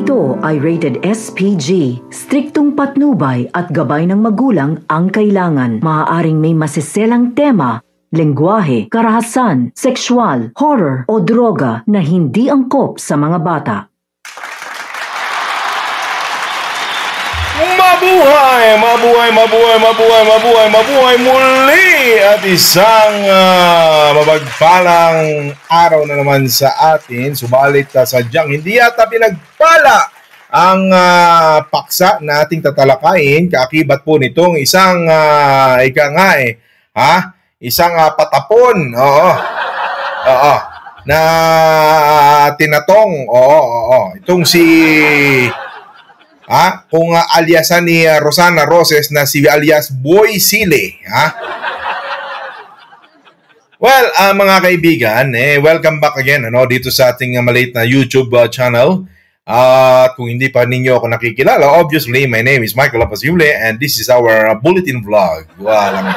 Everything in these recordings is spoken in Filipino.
Ito ay rated SPG. Striktong patnubay at gabay ng magulang ang kailangan. Maaaring may masiselang tema, lengguwahe, karahasan, sexual, horror o droga na hindi angkop sa mga bata. Mabuhay! Mabuhay! Mabuhay! Mabuhay! Mabuhay! Mabuhay muli! At isang mapagpalang araw na naman sa atin. Subalit sadyang hindi yata pinagpala ang paksa na ating tatalakayin. Kaakibat po nitong isang isang patapon. Oo. Na tinatong. Itong si kung aliasan ni Rosana Roses na si alias Boy Sile, Well, mga kaibigan, welcome back again dito sa ating maliit na YouTube channel. At kung hindi pa ninyo ako nakikilala, obviously, my name is Michael Apasiule and this is our bulletin vlog. Walang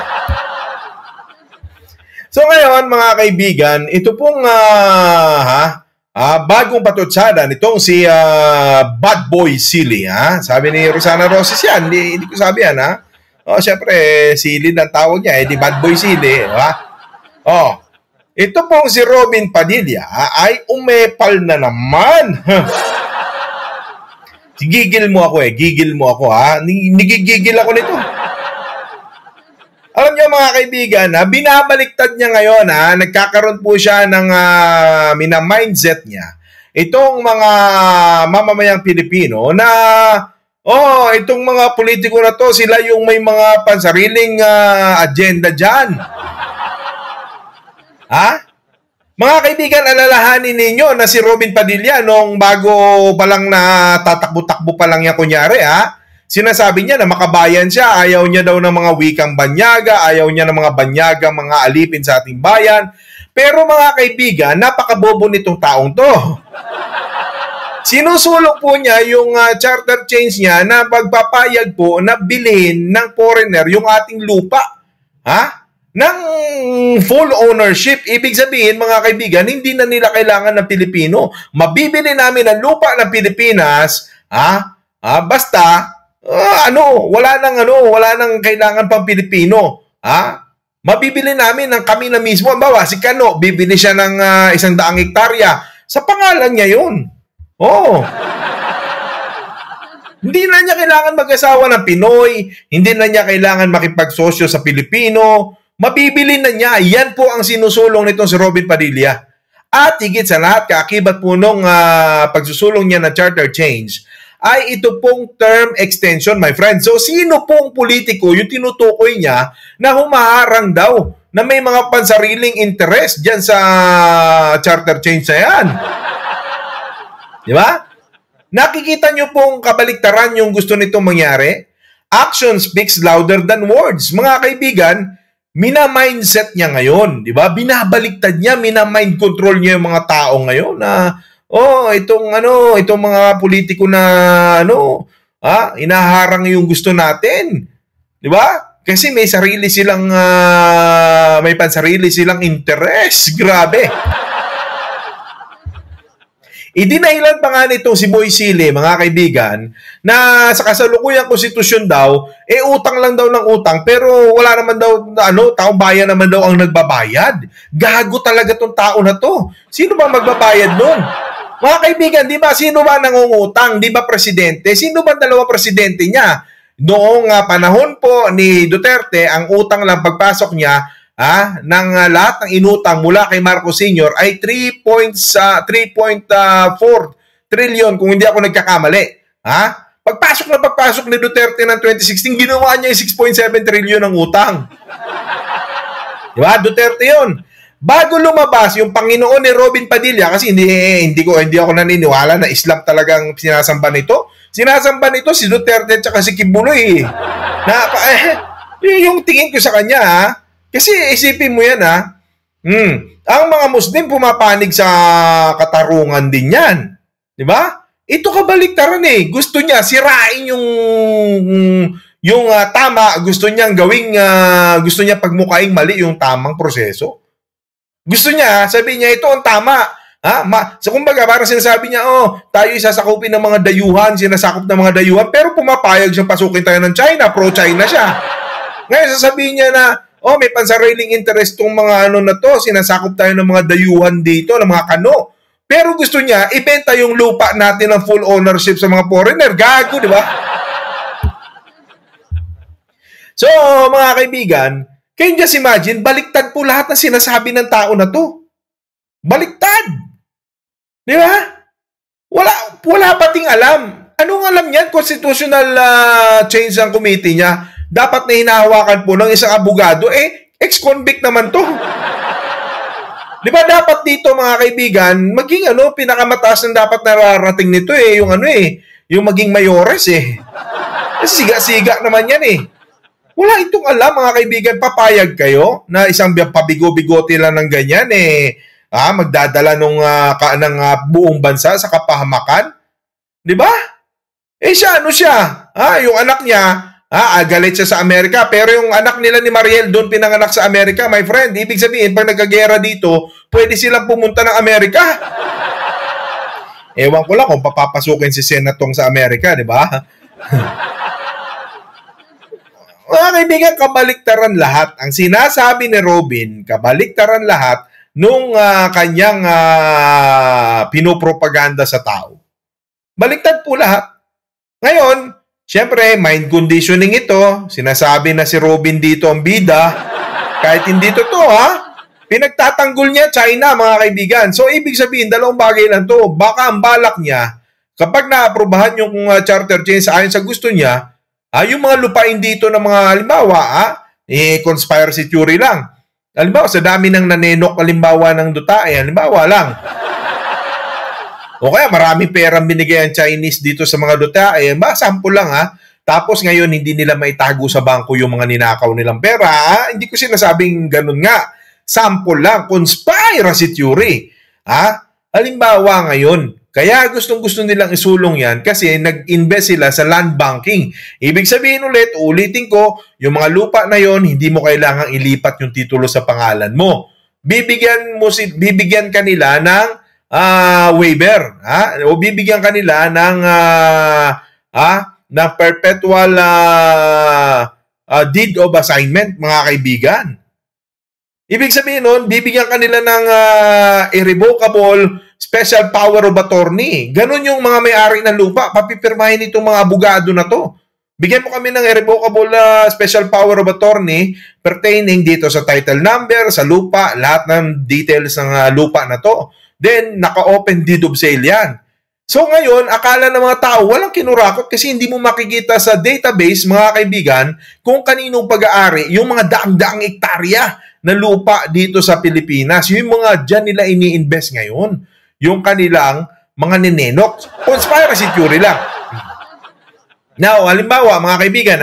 So ngayon, mga kaibigan, ito pong bagong patutsada nitong si Bad Boy Sile, Sabi ni Rosana Roses yan, hindi ko sabi yan, Siyempre, Sile ang tawag niya, di Bad Boy Sile, ito pong si Robin Padilla ay umepal na naman. Gigil mo ako Nigigigil ako nito. Alam niyo mga kaibigan, binabaliktad niya ngayon, nagkakaroon po siya ng mindset niya. Itong mga mamamayang Pilipino na, itong mga politiko na to, sila yung may mga pansariling agenda dyan. Mga kaibigan, alalahanin ninyo na si Robin Padilla, nung bago pa lang na tatakbo-takbo pa lang yan kunyari, sinasabi niya na makabayan siya, ayaw niya daw ng mga wikang banyaga, ayaw niya ng mga banyaga, mga alipin sa ating bayan. Pero mga kaibigan, napakabobo nitong taong to. Sinusulong po niya yung charter change niya na pagpapayag po na bilhin ng foreigner yung ating lupa. Ng full ownership. Ibig sabihin, mga kaibigan, hindi na nila kailangan ng Pilipino. Mabibili namin ang lupa ng Pilipinas, basta wala nang kailangan pang Pilipino. Mabibili namin ng kami na mismo. Bawa, si Kano, bibili siya ng 100 hektarya. Sa pangalan niya yun. Hindi na niya kailangan mag-asawa ng Pinoy. Hindi na niya kailangan makipagsosyo sa Pilipino. Mabibili na niya. Yan po ang sinusulong nitong si Robin Padilla. At higit sa lahat, kaakibat po nung pagsusulong niya ng charter change, ay ito pong term extension, my friend. So, sino pong politiko yung tinutukoy niya na humaharang daw na may mga pansariling interest dyan sa charter change na yan? Di ba? Nakikita nyo pong kabaliktaran yung gusto nitong mangyari? Action speaks louder than words. Mga kaibigan, mina-mindset niya ngayon. Di ba? Binabaliktad niya, mina-mind control niya yung mga tao ngayon na itong mga politiko na inaharang yung gusto natin. 'Di ba? Kasi may sarili silang may pansarili silang interest. Grabe. Idinahilan pa nga nito si Boy Sile, mga kaibigan, na sa kasalukuyang konstitusyon daw, utang lang daw ng utang, pero wala naman daw, taong bayan naman daw ang nagbabayad. Gago talaga tong tao na to. Sino ba magbabayad nun? Mga kaibigan, di ba, sino ba nangungutang? Di ba presidente? Sino ba dalawa presidente niya? Noong panahon po ni Duterte, ang utang lang pagpasok niya, ng lahat ng inutang mula kay Marcos Sr. ay 3.4 trillion kung hindi ako nagkakamali. Pagpasok ni Duterte ng 2016, ginawa niya yung 6.7 trillion ng utang. Di ba? Duterte yun. Bago lumabas yung Panginoon ni Robin Padilla, kasi hindi ako naniniwala na Islam talagang sinasamba nito. Sinasamba nito si Duterte at saka si Kibuloy. Yung tingin ko sa kanya, kasi isipin mo yan, ang mga Muslim pumapanig sa katarungan din yan. Di ba? Ito kabaliktaran Gusto niya sirain yung tama, gusto niya pagmukaing mali yung tamang proseso. Gusto niya, sabi niya, ito ang tama. So kumbaga, parang sinasabi niya, tayo isasakupin ng mga dayuhan, sinasakop ng mga dayuhan, pero pumapayag siyang pasukin tayo ng China, pro-China siya. Ngayon, sasabihin niya na, may pansariling interest tong mga na to, sinasakop tayo ng mga dayuhan dito, ng mga kano. Pero gusto niya, ibenta yung lupa natin ng full ownership sa mga foreigner. Gago, di ba? So, mga kaibigan, can you just imagine, baliktad po lahat ng sinasabi ng tao na to. Baliktad! Di ba? Wala pating alam. Anong alam niyan? Constitutional change ang committee niya. Dapat na hinahawakan po ng isang abogado. Ex-convict naman to. Di ba dapat dito, mga kaibigan, maging pinakamataas ng dapat nararating nito yung maging mayores Siga-siga naman yan Wala itong alam, mga kaibigan. Papayag kayo na isang pabigo-bigote lang ng ganyan magdadala ng buong bansa sa kapahamakan? Di ba? Siya, yung anak niya, galit siya sa Amerika, pero yung anak nila ni Mariel doon pinanganak sa Amerika, my friend. Ibig sabihin, pag nagkagera dito, pwede silang pumunta ng Amerika. Ewan ko lang kung papapasukin si Senatong sa Amerika, di ba? Mga kaibigan, kabaliktaran lahat. Ang sinasabi ni Robin, kabaliktaran lahat nung kanyang pinopropaganda sa tao. Baliktad po lahat. Ngayon, siyempre, mind conditioning ito. Sinasabi na si Robin dito ang bida. Kahit hindi totoo, pinagtatanggol niya China, mga kaibigan. So, ibig sabihin, dalawang bagay lang to. Baka ang balak niya, kapag naaprubahan yung charter change ayon sa gusto niya, yung mga lupain dito ng mga halimbawa, conspiracy theory lang. Halimbawa, sa dami ng nanenok, halimbawa ng Dutae, halimbawa lang. O kaya maraming perang binigay ang Chinese dito sa mga Dutae, sample lang Tapos ngayon, hindi nila maitago sa bangko yung mga ninakaw nilang pera. Hindi ko sinasabing ganun nga. Sample lang, conspiracy theory. Halimbawa ngayon, kaya gustong-gusto nilang isulong yan kasi nag-invest sila sa land banking. Ibig sabihin ulitin ko, yung mga lupa na yon hindi mo kailangang ilipat yung titulo sa pangalan mo. Bibigyan kanila ng waiver, o bibigyan kanila ng perpetual deed of assignment, mga kaibigan. Ibig sabihin nun, bibigyan kanila ng irrevocable special power of attorney. Ganun yung mga may-ari ng lupa. Papipirmahin itong mga abogado na to. Bigyan mo kami ng irrevocable special power of attorney pertaining dito sa title number, sa lupa, lahat ng details ng lupa na to. Then, naka-open deed of sale yan. So ngayon, akala ng mga tao, walang kinurakot kasi hindi mo makikita sa database, mga kaibigan, kung kaninong pag-aari, yung mga daang-daang ektarya na lupa dito sa Pilipinas. Yung mga dyan nila ini-invest ngayon. Yung kanilang mga ninenok. Conspiracy theory lang. Now, halimbawa, mga kaibigan,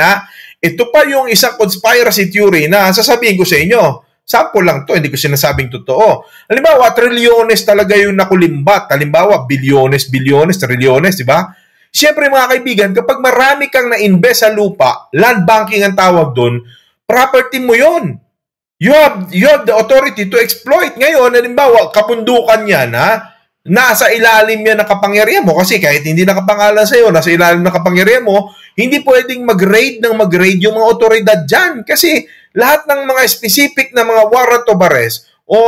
ito pa yung isang conspiracy theory na sasabihin ko sa inyo. Sample lang to, hindi ko sinasabing totoo. Halimbawa, trilyones talaga yung nakulimbat. Halimbawa, bilyones, trilyones, di ba? Siyempre, mga kaibigan, kapag marami kang na-invest sa lupa, land banking ang tawag doon, property mo yon. You have the authority to exploit. Ngayon, halimbawa, kabundukan yan, nasa ilalim yan ng kapangyarihan mo kasi kahit hindi nakapangalan sa'yo, nasa ilalim ng kapangyarihan mo, hindi pwedeng mag-raid yung mga otoridad dyan kasi lahat ng mga specific na mga warrant of arrest o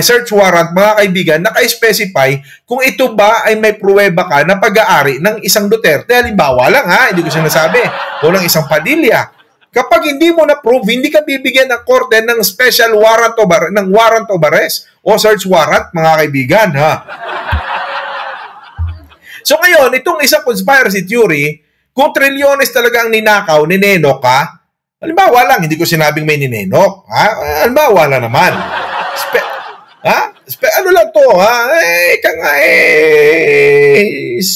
search warrant, mga kaibigan, naka-specify kung ito ba ay may pruweba ka na pag-aari ng isang Duterte. Halimbawa lang, hindi ko sinasabi, o ng isang Padilla. Kapag hindi mo na-prove, hindi ka bibigyan ng korte ng special warrant of arrest o search warrant, mga kaibigan, So ngayon, itong isang conspiracy theory, kung trilyones talaga ang ninakaw, ninenok ka, halimbawa lang, hindi ko sinabing may ninenok, halimbawa lang naman. Ano lang to,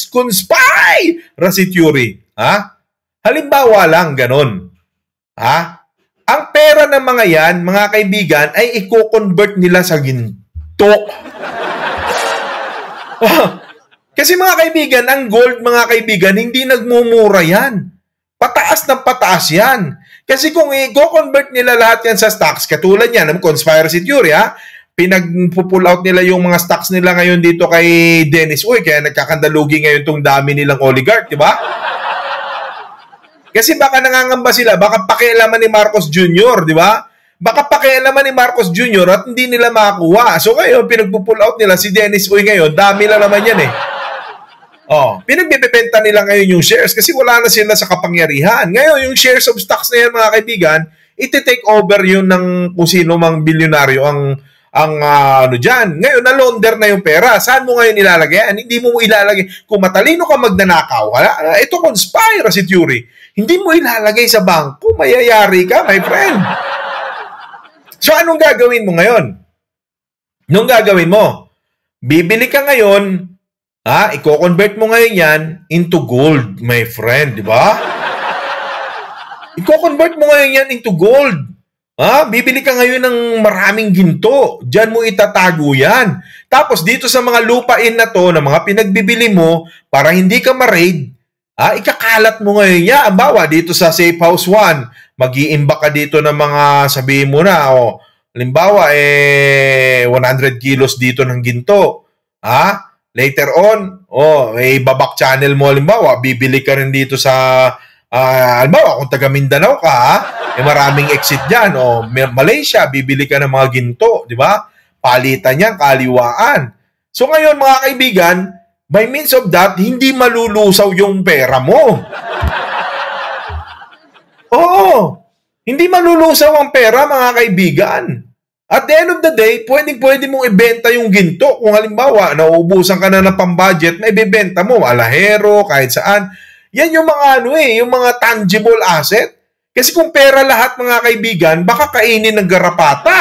conspiracy theory, halimbawa lang, ganon. Ang pera ng mga yan, mga kaibigan, ay i-convert nila sa ginto. Kasi mga kaibigan, ang gold, mga kaibigan, hindi nagmumura yan. Pataas ng pataas yan. Kasi kung i-convert nila lahat yan sa stocks, katulad yan ng conspiracy theory, pinag-pull out nila yung mga stocks nila ngayon dito kay Dennis Uy, kaya nagkakandalugi ngayon tong dami nilang oligarch, di ba? Kasi baka nangangamba sila, baka pakialaman ni Marcos Jr., di ba? Baka pakialaman ni Marcos Jr. at hindi nila makakuha. So ngayon, pinag-pull out nila si Dennis Uy ngayon, dami lang naman yan eh. Pinagbibenta nila ngayon yung shares kasi wala na sila sa kapangyarihan. Ngayon, yung shares of stocks na yan, mga kaibigan, iti-take over yun ng kung sino mang bilyonaryo ang ano dyan. Ngayon, na-launder na yung pera. Saan mo ngayon ilalagay? Hindi mo ilalagay. Kung matalino ka magnanakaw, ito conspiracy theory. Hindi mo ilalagay sa bangko. Mayayari ka, my friend. So, anong gagawin mo ngayon? Anong gagawin mo? Bibili ka ngayon, i-convert mo ngayon yan into gold, my friend, di ba? I-convert mo ngayon yan into gold. Bibili ka ngayon ng maraming ginto. Diyan mo itatago yan. Tapos dito sa mga lupain na to, na mga pinagbibili mo, para hindi ka ma-raid, ikakalat mo ngayon yan. Ambawa, dito sa Safe House 1, mag-iimba ka dito ng mga, sabihin mo na, halimbawa, 100 kilos dito ng ginto. Later on, babak channel mo, halimbawa, bibili ka rin dito sa, halimbawa, kung taga Mindanao ka, maraming exit dyan. Malaysia, bibili ka ng mga ginto, di ba? Palitan yan, kaliwaan. So ngayon, mga kaibigan, by means of that, hindi malulusaw yung pera mo. Hindi malulusaw ang pera, mga kaibigan. At the end of the day, pwede mong ibenta yung ginto. Kung halimbawa, nauubusan ka na ng pambudget, may ibebenta mo, alahero, kahit saan. Yan yung mga yung mga tangible asset. Kasi kung pera lahat, mga kaibigan, baka kainin ng garapata.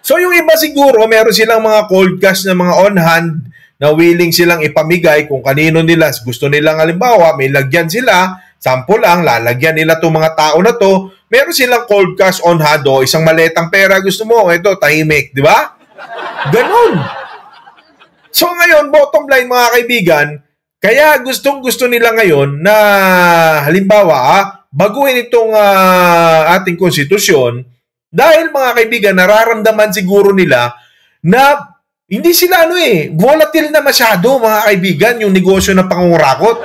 So yung iba siguro, meron silang mga cold cash na mga on hand na willing silang ipamigay kung kanino nila gusto nilang, halimbawa, may lagyan sila, sample lang, lalagyan nila itong mga tao na to, meron silang cold cash on hand, isang maletang pera, gusto mo, ito, tahimik, di ba? Ganon. So ngayon, bottom line, mga kaibigan, kaya gustong-gusto nila ngayon na, halimbawa, baguhin itong ating konstitusyon, dahil mga kaibigan, nararamdaman siguro nila na hindi sila volatile na masyado, mga kaibigan, yung negosyo ng pangungurakot.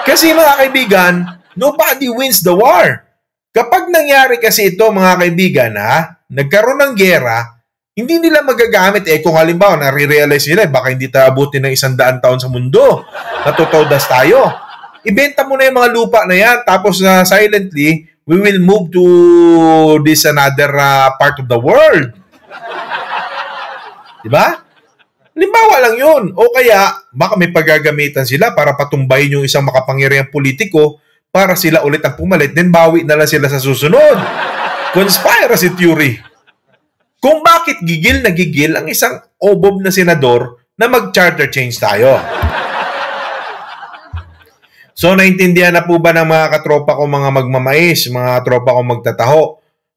Kasi mga kaibigan, nobody wins the war. Kapag nangyari kasi ito, mga kaibigan, nagkaroon ng gera, hindi nila magagamit. Kung halimbawa, nare-realize nila, baka hindi tayo abutin ng 100 taon sa mundo. Natutodas tayo. Ibenta mo na yung mga lupa na yan, tapos silently, we will move to this another part of the world. Diba? Halimbawa lang yun. O kaya, baka may paggagamitan sila para patumbayin yung isang makapangyarihang politiko para sila ulit ang pumalit, then bawi na lang sila sa susunod. Conspiracy theory. Kung bakit gigil na gigil ang isang obob na senador na mag-charter change tayo. So, naintindihan na po ba ng mga katropa ko, mga magmamais, mga tropa ko magtataho?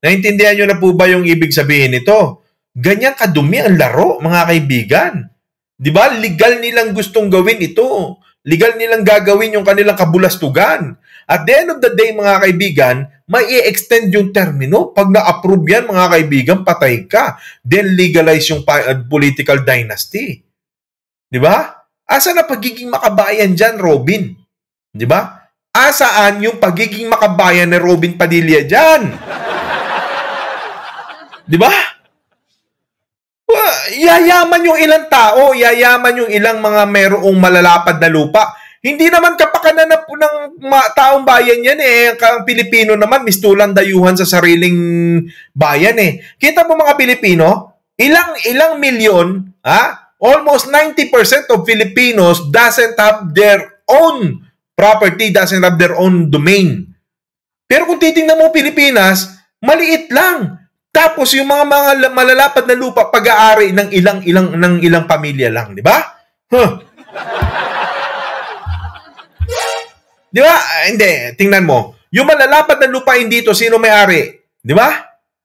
Naintindihan nyo na po ba yung ibig sabihin nito? Ganyan kadumi ang laro, mga kaibigan. Di ba? Legal nilang gustong gawin ito. Legal nilang gagawin yung kanilang kabulastugan. At the end of the day, mga kaibigan, may i-extend yung termino. Pag na-approve yan, mga kaibigan, patay ka. Then legalize yung political dynasty. Di ba? Asa na pagiging makabayan dyan, Robin? Di ba? Asaan yung pagiging makabayan ni Robin Padilla dyan? Di ba? Yayaman yung ilang tao, yayaman yung ilang mga merong malalapad na lupa. Hindi naman kapakanan ng taong bayan yan Ang Pilipino naman, mistulang dayuhan sa sariling bayan Kita mo mga Pilipino, ilang milyon, almost 90% of Filipinos doesn't have their own property, doesn't have their own domain. Pero kung titingnan mo Pilipinas, maliit lang. Tapos yung mga malalapad na lupa pag-aari ng ilang pamilya lang, di ba? Di ba? Hindi, tingnan mo. Yung malalapad na lupain dito, sino may-ari? Di ba?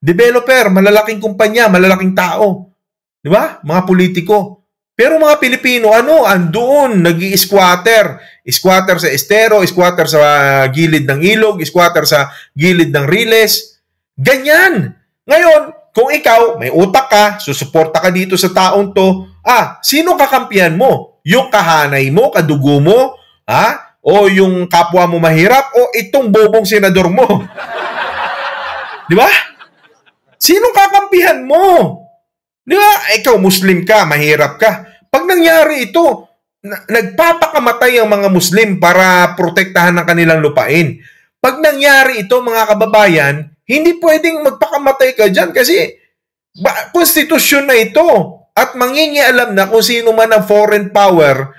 Developer, malalaking kumpanya, malalaking tao. Di ba? Mga politiko. Pero mga Pilipino, andoon, nag-i-squatter. Squatter sa estero, squatter sa gilid ng ilog, squatter sa gilid ng riles. Ganyan. Ngayon, kung ikaw, may utak ka, susuporta ka dito sa taong to, sino kakampihan mo? Yung kahanay mo, kadugo mo, o yung kapwa mo mahirap, o itong bobong senador mo? Di ba? Sino kakampihan mo? Di ba? Ikaw, Muslim ka, mahirap ka. Pag nangyari ito, nagpapakamatay ang mga Muslim para protektahan ng kanilang lupain. Pag nangyari ito, mga kababayan, hindi pwedeng magpakamatay ka dyan kasi konstitusyon na ito at mangingialam na kung sino man ang foreign power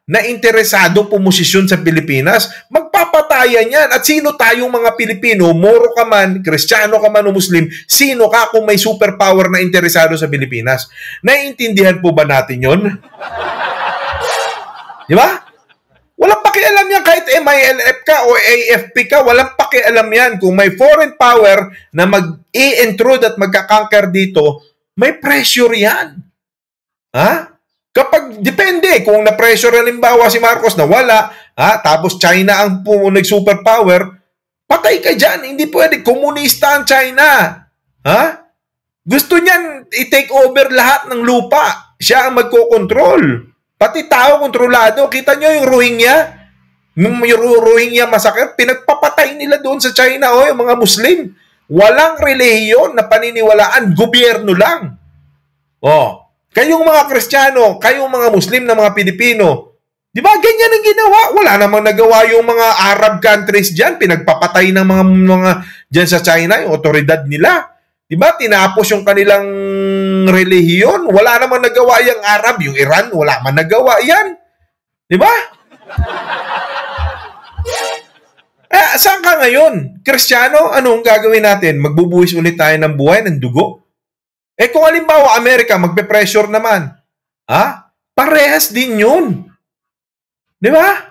na interesado pumosisyon sa Pilipinas, magpapatayan yan. At sino tayong mga Pilipino, Moro ka man, Kristiyano ka man o Muslim, sino ka kung may superpower na interesado sa Pilipinas? Naiintindihan po ba natin yon? Di ba? Walang pakialam yan kahit MILF ka o AFP ka, walang pakialam yan. Kung may foreign power na mag-i-intrude at magkakanker dito, may pressure yan. Kapag, depende, kung na-pressure halimbawa si Marcos na wala, tapos China ang nag-superpower, patay ka dyan. Hindi pwede, komunista ang China. Gusto niyan i-take over lahat ng lupa. Siya ang magkokontrol. Pati tao kontrolado. Kita nyo yung Rohingya? Yung Rohingya massacre, pinagpapatay nila doon sa China yung mga Muslim. Walang relihiyon na paniniwalaan, gobyerno lang. Kayong mga Kristiyano, kayong mga Muslim na mga Pilipino, di ba ganyan ang ginawa? Wala namang nagawa yung mga Arab countries dyan. Pinagpapatay ng mga dyan sa China, yung otoridad nila. Di ba? Tinapos yung kanilang relihiyon. Wala namang nagawa yung Arab. Yung Iran, wala man nagawa yan. Di ba? Saan ka ngayon? Kristiyano, anong gagawin natin? Magbubuhis ulit tayo ng buhay, ng dugo? Kung halimbawa, Amerika, magpe-pressure naman. Parehas din yun. Di ba?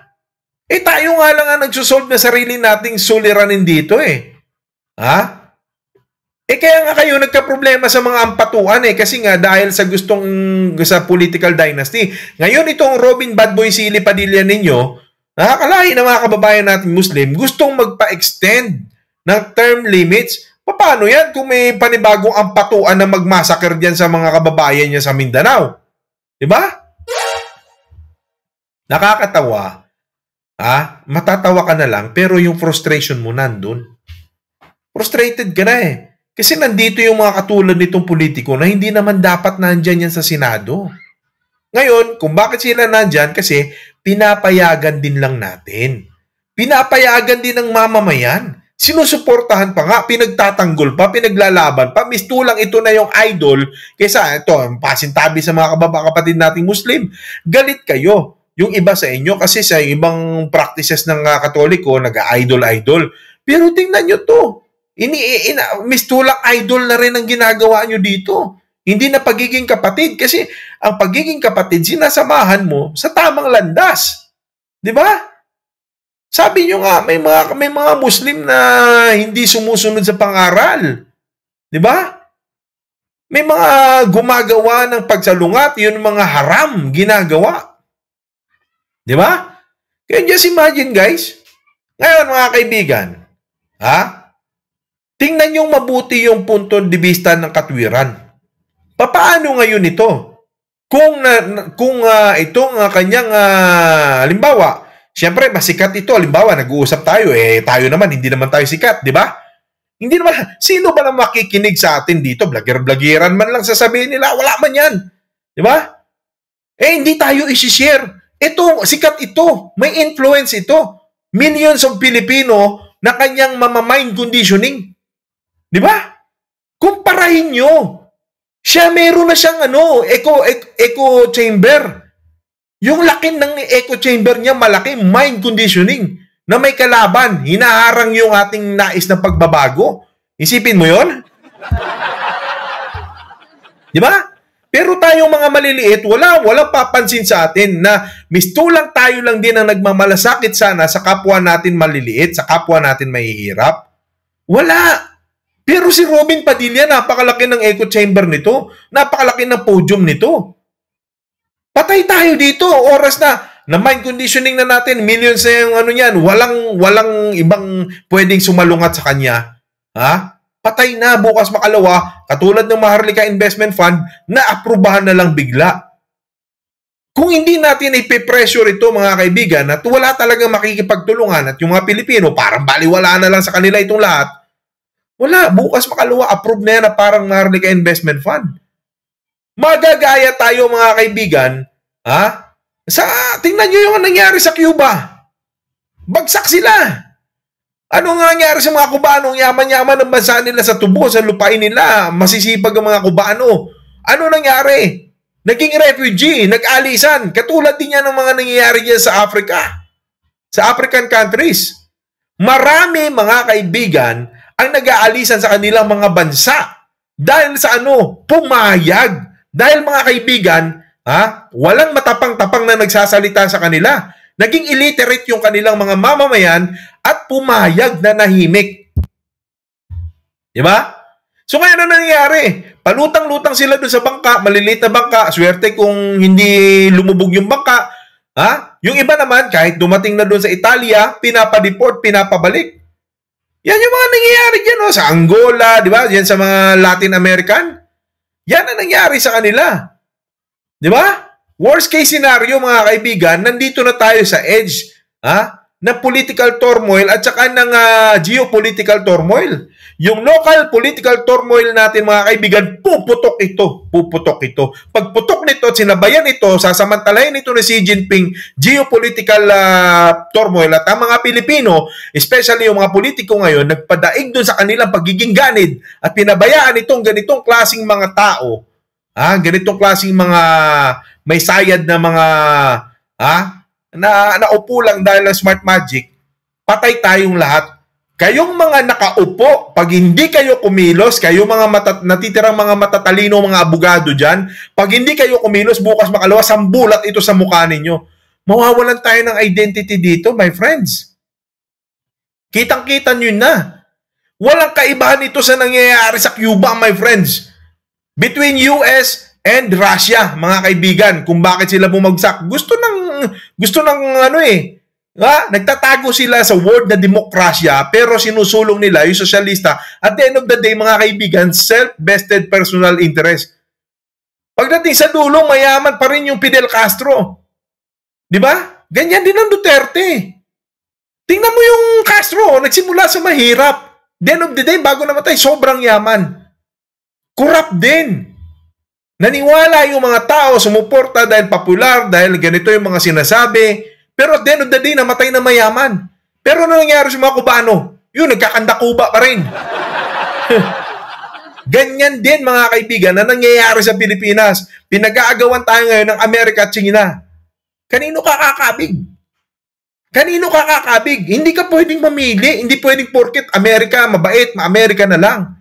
Tayo nga lang ang nagsusolve na sarili nating suliranin dito kaya nga kayo nagka-problema sa mga ampatuan kasi nga dahil sa sa political dynasty. Ngayon itong Robin Badboy Sili Padilla ninyo, nakakalahi na mga kababayan natin Muslim, gustong magpa-extend ng term limits. Paano yan kung may panibagong ampatuan na magmassacre diyan sa mga kababayan niya sa Mindanao? Diba? Nakakatawa. Matatawa ka na lang pero yung frustration mo nandun. Frustrated ka na Kasi nandito yung mga katulad nitong politiko na hindi naman dapat nandyan yan sa Senado. Ngayon, kung bakit sila nandyan? Kasi pinapayagan din lang natin. Pinapayagan din ng mamamayan. Sinusuportahan pa nga, pinagtatanggol pa, pinaglalaban pa. Mistulang ito na yung idol kaysa ito, pasintabi sa mga kapatid nating Muslim. Galit kayo. Yung iba sa inyo kasi sa ibang practices ng Katoliko, nag-idol-idol. Pero tingnan nyo to. Mistulang idol na rin ang ginagawa nyo dito. Hindi na pagiging kapatid kasi ang pagiging kapatid sinasamahan mo sa tamang landas. 'Di ba? Sabi nyo nga may mga Muslim na hindi sumusunod sa pangaral. 'Di ba? May mga gumagawa ng pagsalungat, yun mga haram ginagawa. 'Di ba? Kaya just imagine guys. Ngayon mga kaibigan, tingnan yung mabuti yung punto de vista ng katwiran. Paano ngayon ito? Kung itong kanyang halimbawa, siyempre masikat ito, halimbawa nag-uusap tayo, tayo naman hindi naman tayo sikat, di ba? Hindi naman, sino ba na makikinig sa atin dito? Blogger-bloggeran man lang sasabihin nila, wala man yan. Di ba? Hindi tayo isi-share. Ito, sikat ito, may influence ito. Millions of Filipino na kanyang mind conditioning. Di ba? Kumparahin nyo. Siya meron na siyang echo chamber. Yung laki ng echo chamber niya malaki, mind conditioning. Na may kalaban, hinaharang yung ating nais na pagbabago. Isipin mo yon? Di ba? Pero tayong mga maliliit, walang papansin sa atin na mistulang tayo lang din ang nagmamalasakit sana sa kapwa natin maliliit, sa kapwa natin mahihirap. Wala. Pero si Robin Padilla, napakalaki ng echo chamber nito. Napakalaki ng podium nito. Patay tayo dito. Oras na mind conditioning na natin. Millions na yung niyan. Walang ibang pwedeng sumalungat sa kanya. Patay na, bukas makalawa, katulad ng Maharlika Investment Fund, na aprubahan na lang bigla. Kung hindi natin ipipressure ito, mga kaibigan, at wala talagang makikipagtulungan at yung mga Pilipino, parang baliwala na lang sa kanila itong lahat, wala, bukas makalawa, approve na yan na parang Maharlika Investment Fund. Magagaya tayo, mga kaibigan, tingnan nyo yung nangyari sa Cuba. Bagsak sila. Ano nga nangyari sa mga Cubano? Yaman-yaman ng bansa nila sa tubo, sa lupain nila. Masisipag ang mga Cubano. Ano nangyari? Naging refugee, nag-alisan. Katulad din yan ng mga nangyayari dyan sa Africa. Sa African countries. Marami, mga kaibigan, ang nag-aalisan sa kanilang mga bansa. Dahil sa pumayag. Dahil, mga kaibigan, walang matapang-tapang na nagsasalita sa kanila. Naging illiterate yung kanilang mga mamamayan at pumayag na nahimik. Diba? So kaya ano nangyayari? Palutang-lutang sila doon sa bangka, maliliit na bangka, swerte kung hindi lumubog yung bangka. Yung iba naman, kahit dumating na doon sa Italia, pinapadeport, pinapabalik. Yan yung mga nangyayari dyan, sa Angola, di ba? Yan sa mga Latin American. Yan ang nangyari sa kanila. Di ba? Worst case scenario, mga kaibigan, nandito na tayo sa edge na political turmoil at saka ng geopolitical turmoil. Yung local political turmoil natin, mga kaibigan, puputok ito. Puputok ito. Pagputok nito at sinabayan ito, sasamantalahin ito ni Xi Jinping, geopolitical turmoil at ang mga Pilipino, especially yung mga politiko ngayon, nagpadaig doon sa kanilang pagiging ganid at pinabayaan itong ganitong klaseng mga tao, ganitong klaseng mga may sayad na mga naupo lang dahil ng smart magic, patay tayong lahat. Kayong mga nakaupo, pag hindi kayo kumilos, kayo mga natitirang mga matatalino, mga abogado dyan, pag hindi kayo kumilos, bukas makalawa, sambulat ito sa mukha ninyo. Mawawalan tayo ng identity dito, my friends. Kitang-kita nyo na. Walang kaibahan ito sa nangyayari sa Cuba, my friends. Between US and Russia, mga kaibigan, kung bakit sila bumagsak. Gusto ng nagtatago sila sa word na demokrasya, pero sinusulong nila yung sosyalista. At the end of the day, mga kaibigan, self-vested personal interest. Pagdating sa dulo, mayaman pa rin yung Fidel Castro. Di ba? Ganyan din ang Duterte. Tingnan mo yung Castro, nagsimula sa mahirap. The end of the day, bago namatay, sobrang yaman. Corrupt din. Naniwala yung mga tao, sumuporta dahil popular, dahil ganito yung mga sinasabi. Pero at the end of the day, namatay na mayaman. Pero ano nangyari sa mga Cubano? Yun, nagkakanda-Cuba pa rin. Ganyan din, mga kaibigan, na nangyayari sa Pilipinas. Pinag-aagawan tayo ngayon ng Amerika at China. Kanino kakakabig? Kanino kakakabig? Hindi ka pwedeng mamili. Hindi pwedeng porket Amerika, mabait, ma-Amerika na lang.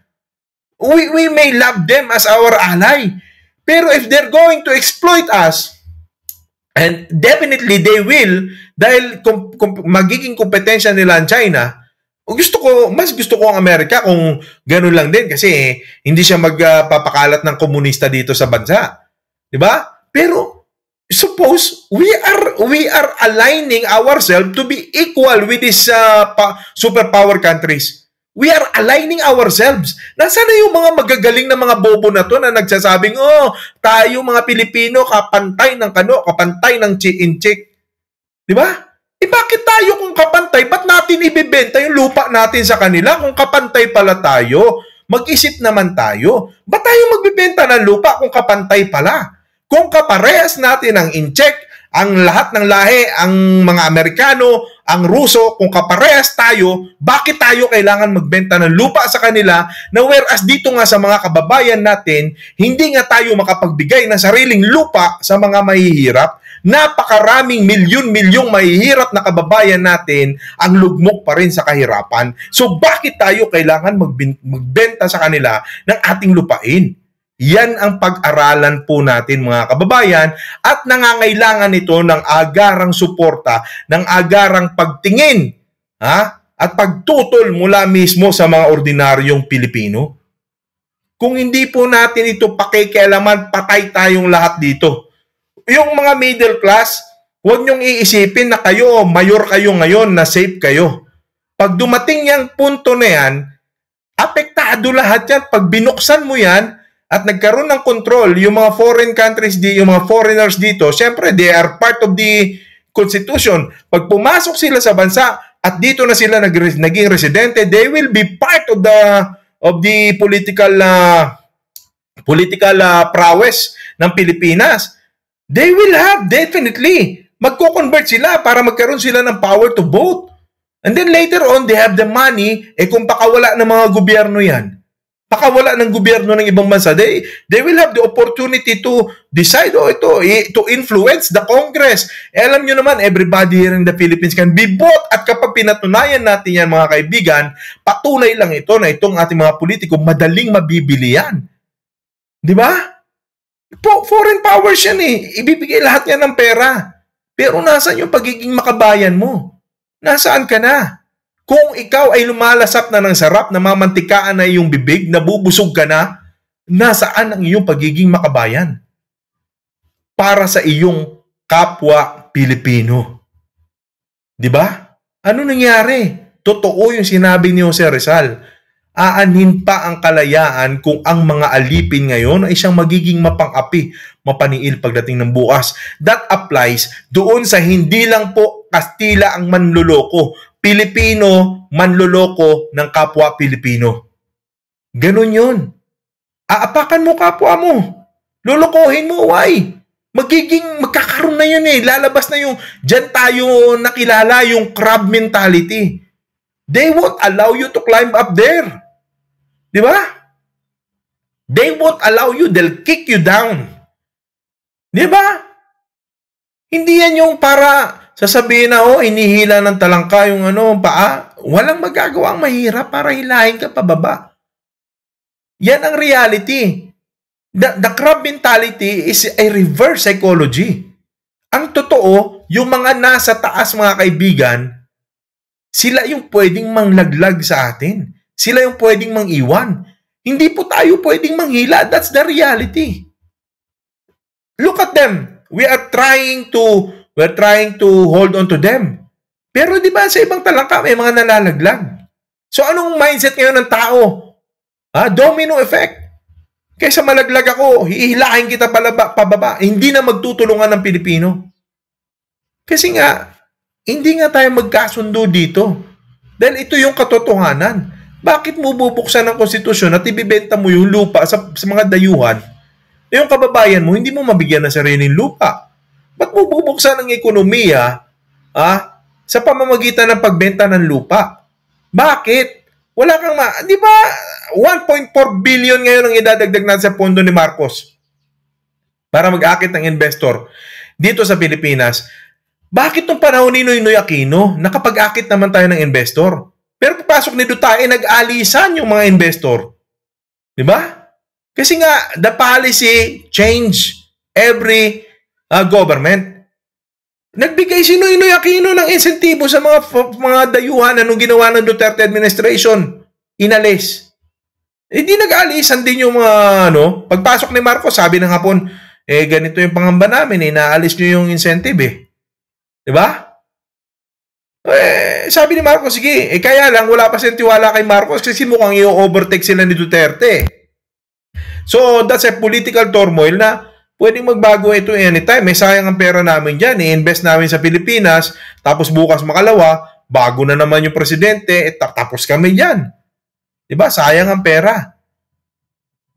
We may love them as our ally. Pero if they're going to exploit us, and definitely they will, dahil magiging kompetensya nila ang China, mas gusto ko ang Amerika kung ganun lang din kasi hindi siya magpapakalat ng komunista dito sa bansa. Di ba? Pero suppose we are aligning ourselves to be equal with these superpower countries. We are aligning ourselves. Nasaan na yung mga magagaling na mga bobo na to na nagsasabing, tayo mga Pilipino, kapantay ng kapantay ng chick-in-chick. Di ba? Bakit tayo kung kapantay? Ba't natin ibibenta yung lupa natin sa kanila? Kung kapantay pala tayo, mag-isip naman tayo. Ba't tayo magbibenta ng lupa kung kapantay pala? Kung kaparehas natin ang in-check, ang lahat ng lahi, ang mga Amerikano, ang Ruso, kung kaparehas tayo, bakit tayo kailangan magbenta ng lupa sa kanila na whereas dito nga sa mga kababayan natin, hindi nga tayo makapagbigay ng sariling lupa sa mga mahihirap? Napakaraming milyon-milyong mahihirap na kababayan natin ang lugmok pa rin sa kahirapan. So bakit tayo kailangan magbenta sa kanila ng ating lupain? Yan ang pag-aralan po natin, mga kababayan, at nangangailangan ito ng agarang suporta, ng agarang pagtingin at pagtutol mula mismo sa mga ordinaryong Pilipino. Kung hindi po natin ito pakikialaman, patay tayong lahat dito. Yung mga middle class, huwag niyong iisipin na kayo, mayor kayo ngayon, na safe kayo. Pag dumating yung punto na yan, apektado konektado lahat yan. Pag binuksan mo yan, at nagkaroon ng control, yung mga foreign countries, yung mga foreigners dito, syempre, they are part of the Constitution. Pag pumasok sila sa bansa, at dito na sila naging residente, they will be part of the political prowess ng Pilipinas. They will have, definitely, magko-convert sila para magkaroon sila ng power to vote. And then later on, they have the money, kung pakawala ng mga gobyerno yan, pakawala ng gobyerno ng ibang bansa, they will have the opportunity to decide, to influence the Congress. Alam nyo naman, everybody here in the Philippines can be bought. At kapag pinatunayan natin yan, mga kaibigan, patunay lang ito na itong ating mga politiko, madaling mabibili yan. Di ba? Foreign powers yan eh. Ibibigay lahat yan ng pera. Pero nasaan yung pagiging makabayan mo? Nasaan ka na? Kung ikaw ay lumalasap na ng sarap, namamantikaan na iyong bibig, nabubusog ka na, nasaan ang iyong pagiging makabayan? Para sa iyong kapwa Pilipino. Di ba? Ano nangyari? Totoo yung sinabi ni Jose Rizal. Aanhin pa ang kalayaan kung ang mga alipin ngayon ay siyang magiging mapang-api, mapaniil pagdating ng bukas. That applies doon sa hindi lang po Kastila ang manluloko, Pilipino manloloko ng kapwa Pilipino. Ganun yun. Aapakan mo kapwa mo. Lolokohin mo, why? Magkakaroon na yun eh. Lalabas na yung, dyan tayo nakilala yung crab mentality. They won't allow you to climb up there. Di ba? They won't allow you. They'll kick you down. Di ba? Hindi yan yung para sasabihin na, inihila ng talangka yung paa. Walang magagawa ang mahirap para hilahin ka pababa. Yan ang reality. The crab mentality is a reverse psychology. Ang totoo, yung mga nasa taas, mga kaibigan, sila yung pwedeng manglaglag sa atin. Sila yung pwedeng mangiwan. Hindi po tayo pwedeng manghila. That's the reality. Look at them. We're trying to hold on to them. Pero di ba sa ibang talangka may mga nalalaglag? So anong mindset ngayon ng tao? Domino effect. Kaysa malaglag ako, hihilahin kita pababa. Hindi na magtutulungan ng Pilipino. Kasi nga, hindi nga tayo magkasundo dito. Dahil ito yung katotohanan. Bakit mo bubuksan ang konstitusyon at ibibenta mo yung lupa sa mga dayuhan? Yung kababayan mo, hindi mo mabigyan ng sariling lupa. Ba't mo bubuksan ang ekonomiya sa pamamagitan ng pagbenta ng lupa? Bakit? Wala kang di ba 1.4 billion ngayon ang idadagdag natin sa pondo ni Marcos para mag-akit ng investor dito sa Pilipinas. Bakit nung panahon ni Noynoy Aquino, nakapag-akit naman tayo ng investor? Pero papasok ni Duterte, nag-alisan yung mga investor. Di ba? Kasi nga, the policy change every government. Nagbigay si Noynoy Aquino ng insentibo sa mga dayuhan anong ginawa ng Duterte administration. Inalis. Di nag-aalisan din yung mga pagpasok ni Marcos, sabi ng hapon, ganito yung pangamba namin, naalis nyo yung incentive Diba? Sabi ni Marcos, sige, kaya lang wala pa siyang tiwala kay Marcos kasi mukhang i-overtake sila ni Duterte. So, that's a political turmoil na pwedeng magbago ito anytime. May sayang ang pera namin dyan. I-invest namin sa Pilipinas. Tapos bukas makalawa, bago na naman yung presidente. Tapos kami dyan. Diba? Sayang ang pera.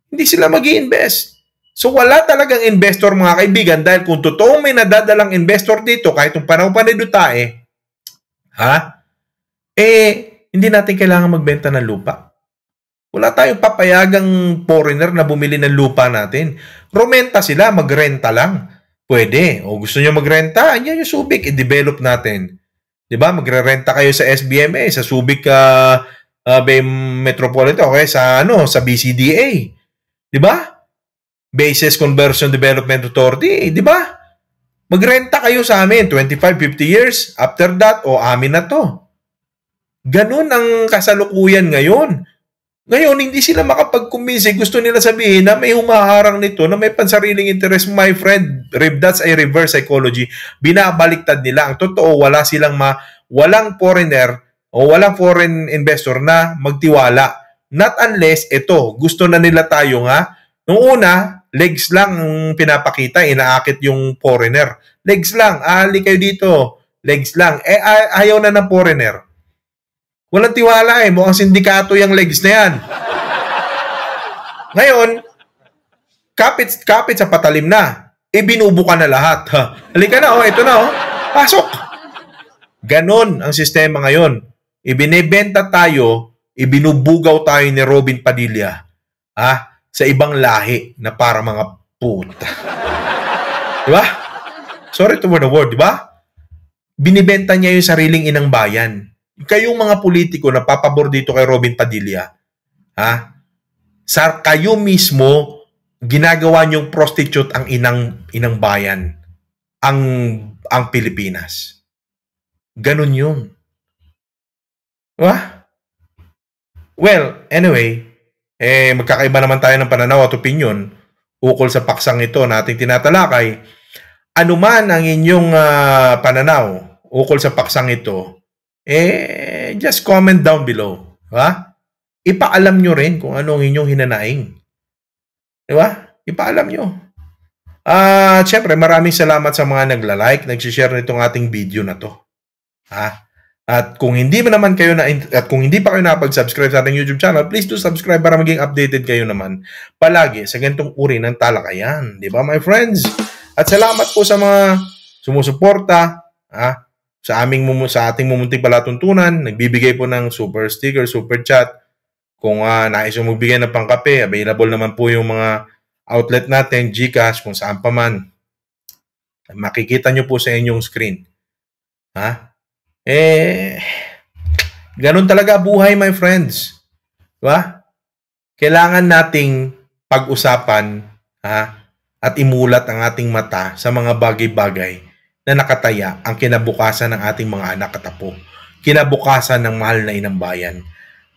Hindi sila mag-i-invest. So, wala talagang investor, mga kaibigan. Dahil kung totoong may nadadalang investor dito, kahit yung panahon pa ni Duterte, hindi natin kailangan magbenta ng lupa. Wala tayong papayagang foreigner na bumili ng lupa natin. Rumenta sila, magrenta lang. Pwede. O gusto nyo magrenta, yan yung Subic, i-develop natin. Diba? Magre-renta kayo sa SBMA, sa Subic Metropolitan, okay? Sa BCDA. Diba? Basis Conversion Development Authority. Diba? Magrenta kayo sa amin, 25-50 years. After that, amin na to. Ganun ang kasalukuyan ngayon. Ngayon, hindi sila makapag-kumbinsi. Gusto nila sabihin na may humaharang nito, na may pansariling interest. My friend, that's a reverse psychology. Binabaliktad nila. Ang totoo, walang foreigner o walang foreign investor na magtiwala. Not unless, ito, gusto na nila tayo nga. Nung una, legs lang ang pinapakita, inaakit yung foreigner. Legs lang, ali kayo dito. Legs lang. Ayaw na ng foreigner. Walang tiwala mukhang sindikato yung legs na yan. Ngayon, kapit sa patalim na. Binubuka na lahat. Halika na, ito na, pasok. Ganon ang sistema ngayon. Ibinebenta tayo, ibinubugaw tayo ni Robin Padilla sa ibang lahi na para mga puta. Diba? Sorry to the word, diba? Binibenta niya yung sariling inang bayan. Kayong mga politiko na papabor dito kay Robin Padilla, kayo mismo ginagawa niyong prostitute ang inang bayan, ang Pilipinas. Ganun yun. Well, anyway, magkakaiba naman tayo ng pananaw at opinion ukol sa paksang ito na ating tinatalakay. Ano man ang inyong pananaw ukol sa paksang ito, just comment down below. Ipaalam nyo rin kung ano ang inyong hinanaing. Diba? Ipaalam nyo. Siyempre, maraming salamat sa mga nagla-like, nag-share nitong ating video na to. At kung hindi pa kayo napag-subscribe sa ating YouTube channel, please do subscribe para maging updated kayo naman palagi sa ganitong uri ng talakayan. Di ba, my friends? At salamat po sa mga sumusuporta sa ating mumunting palatuntunan. Nagbibigay po ng super sticker, super chat. Kung nais yung magbigay ng pangkape, available naman po yung mga outlet natin, GCash, kung saan pa man. Makikita nyo po sa inyong screen. Ganun talaga buhay, my friends. Diba? Kailangan nating pag-usapan at imulat ang ating mata sa mga bagay-bagay na nakataya ang kinabukasan ng ating mga anak at apo. Kinabukasan ng mahal na inang bayan.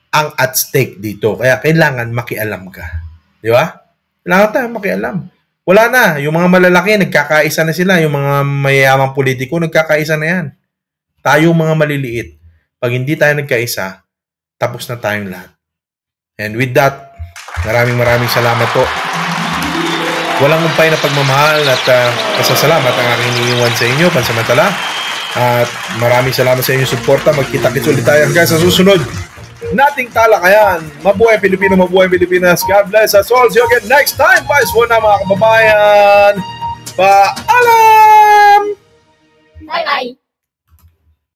Ang at stake dito. Kaya kailangan makialam ka. Di ba? Kailangan tayo makialam. Wala na. Yung mga malalaki, nagkakaisa na sila. Yung mga mayayamang politiko, nagkakaisa na yan. Tayo mga maliliit. Pag hindi tayo nagkaisa, tapos na tayong lahat. And with that, maraming salamat po. Walang umpay na pagmamahal at pasasalamat ang aking iniiwan sa inyo pansamantala. At maraming salamat sa inyong suporta. Magkita-kits ulit tayo hanggang sa susunod nating talakayan. Mabuhay Pilipino, mabuhay Pilipinas. God bless us all. See you again next time. Vice one na mga kababayan. Paalam! Bye-bye!